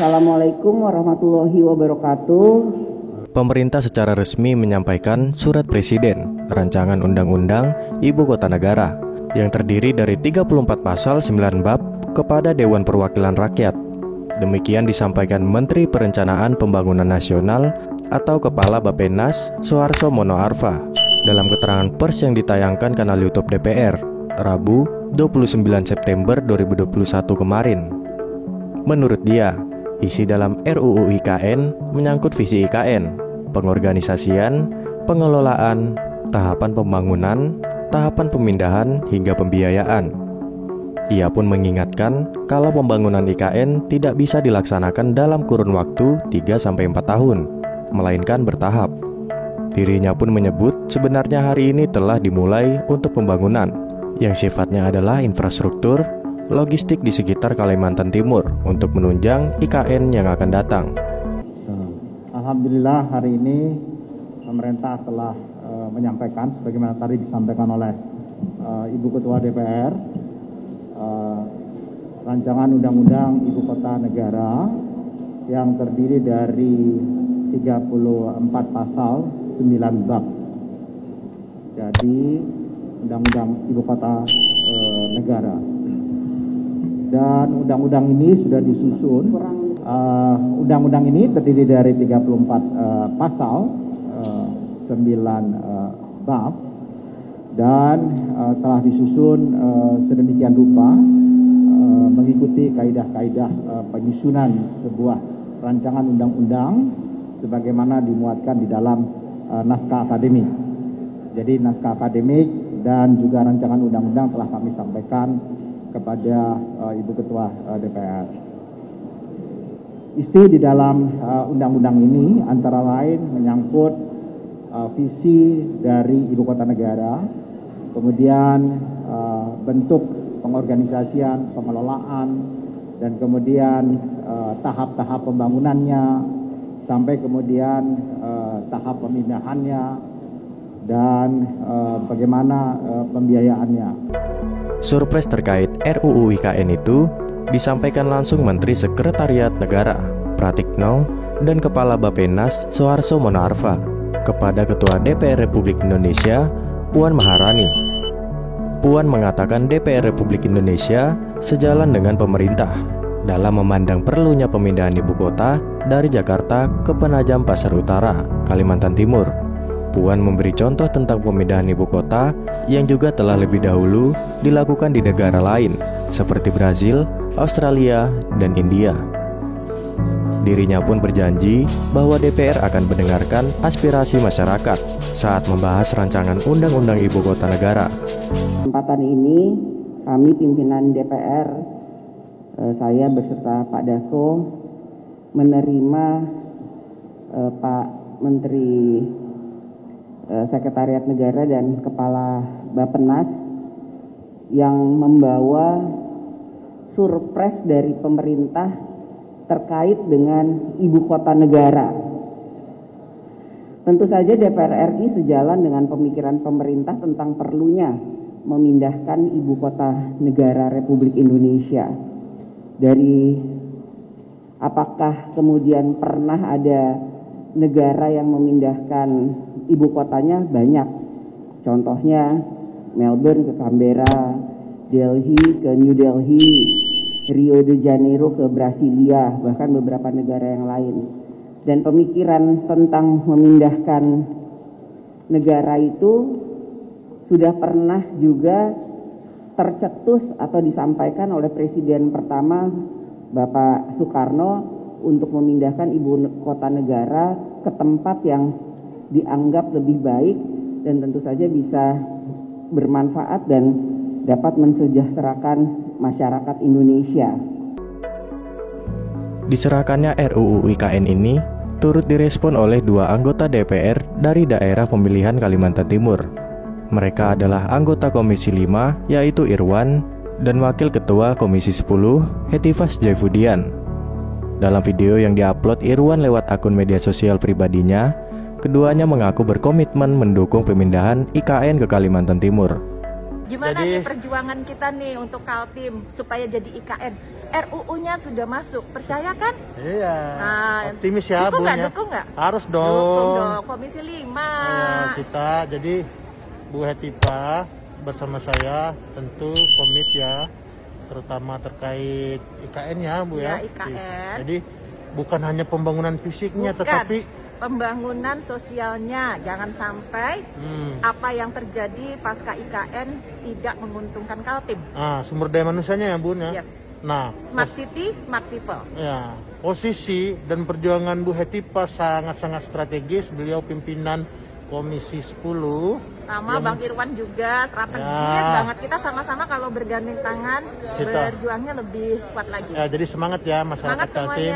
Assalamualaikum warahmatullahi wabarakatuh. Pemerintah secara resmi menyampaikan surat Presiden Rancangan Undang-Undang Ibu Kota Negara yang terdiri dari 34 pasal 9 bab kepada Dewan Perwakilan Rakyat. Demikian disampaikan Menteri Perencanaan Pembangunan Nasional atau Kepala Bappenas Soeharto Mono Arfa dalam keterangan pers yang ditayangkan kanal YouTube DPR Rabu 29 September 2021 kemarin. Menurut dia, isi dalam RUU IKN menyangkut visi IKN, pengorganisasian, pengelolaan, tahapan pembangunan, tahapan pemindahan, hingga pembiayaan. Ia pun mengingatkan kalau pembangunan IKN tidak bisa dilaksanakan dalam kurun waktu 3-4 tahun, melainkan bertahap. Dirinya pun menyebut sebenarnya hari ini telah dimulai untuk pembangunan yang sifatnya adalah infrastruktur logistik di sekitar Kalimantan Timur untuk menunjang IKN yang akan datang. Alhamdulillah hari ini pemerintah telah menyampaikan sebagaimana tadi disampaikan oleh Ibu Ketua DPR rancangan Undang-Undang Ibu Kota Negara yang terdiri dari 34 pasal 9 bab. Jadi Undang-Undang Ibu Kota Negara. Dan undang-undang ini sudah disusun. Undang-undang ini terdiri dari 34 pasal, 9 bab, dan telah disusun sedemikian rupa mengikuti kaidah-kaidah penyusunan sebuah rancangan undang-undang sebagaimana dimuatkan di dalam naskah akademik. Jadi naskah akademik dan juga rancangan undang-undang telah kami sampaikan kepada Ibu Ketua DPR. Isi di dalam undang-undang ini antara lain menyangkut visi dari Ibu Kota Negara, kemudian bentuk pengorganisasian, pengelolaan, dan kemudian tahap-tahap pembangunannya, sampai kemudian tahap pemindahannya, dan bagaimana pembiayaannya. Surpres terkait RUU IKN itu disampaikan langsung Menteri Sekretariat Negara Pratikno dan Kepala Bappenas Soeharto Mono Arfa kepada Ketua DPR Republik Indonesia Puan Maharani. Puan mengatakan DPR Republik Indonesia sejalan dengan pemerintah dalam memandang perlunya pemindahan ibu kota dari Jakarta ke Penajam Pasar Utara, Kalimantan Timur. Puan memberi contoh tentang pemindahan ibu kota yang juga telah lebih dahulu dilakukan di negara lain seperti Brazil, Australia, dan India. Dirinya pun berjanji bahwa DPR akan mendengarkan aspirasi masyarakat saat membahas rancangan Undang-Undang Ibu Kota Negara. Kesempatan ini kami pimpinan DPR, saya beserta Pak Dasko menerima Pak Menteri Sekretariat Negara dan Kepala Bappenas yang membawa surpres dari pemerintah terkait dengan ibu kota negara. Tentu saja DPR RI sejalan dengan pemikiran pemerintah tentang perlunya memindahkan ibu kota negara Republik Indonesia. Dari apakah kemudian pernah ada negara yang memindahkan ibu kotanya? Banyak. Contohnya Melbourne ke Canberra, Delhi ke New Delhi, Rio de Janeiro ke Brasilia, bahkan beberapa negara yang lain. Dan pemikiran tentang memindahkan negara itu sudah pernah juga tercetus atau disampaikan oleh Presiden pertama Bapak Soekarno untuk memindahkan ibu kota negara ke tempat yang dianggap lebih baik dan tentu saja bisa bermanfaat dan dapat mensejahterakan masyarakat Indonesia. Diserahkannya RUU IKN ini turut direspon oleh 2 anggota DPR dari daerah pemilihan Kalimantan Timur. Mereka adalah anggota Komisi 5 yaitu Irwan dan Wakil Ketua Komisi 10 Hetifas Jaifudian. Dalam video yang diupload Irwan lewat akun media sosial pribadinya, keduanya mengaku berkomitmen mendukung pemindahan IKN ke Kalimantan Timur. Gimana nih perjuangan kita nih untuk Kaltim supaya jadi IKN? RUU-nya sudah masuk, percaya kan? Iya, optimis ya dukung Bu. Dukung nggak? Harus dong. Dukung dong, Komisi 5. Ya, kita, jadi Bu Hetipa bersama saya tentu komit ya, terutama terkait IKN ya Bu ya. IKN. Jadi bukan hanya pembangunan fisiknya, tetapi pembangunan sosialnya. Jangan sampai apa yang terjadi pasca IKN tidak menguntungkan Kaltim. Sumber daya manusianya ya Bun ya. Yes. Nah, smart city, smart people. Ya, posisi dan perjuangan Bu Hetipa sangat-sangat strategis. Beliau pimpinan Komisi 10. Sama Bang Irwan juga strategis banget. Kita sama-sama kalau bergandeng tangan berjuangnya lebih kuat lagi. Ya, jadi semangat ya masyarakat Kaltim.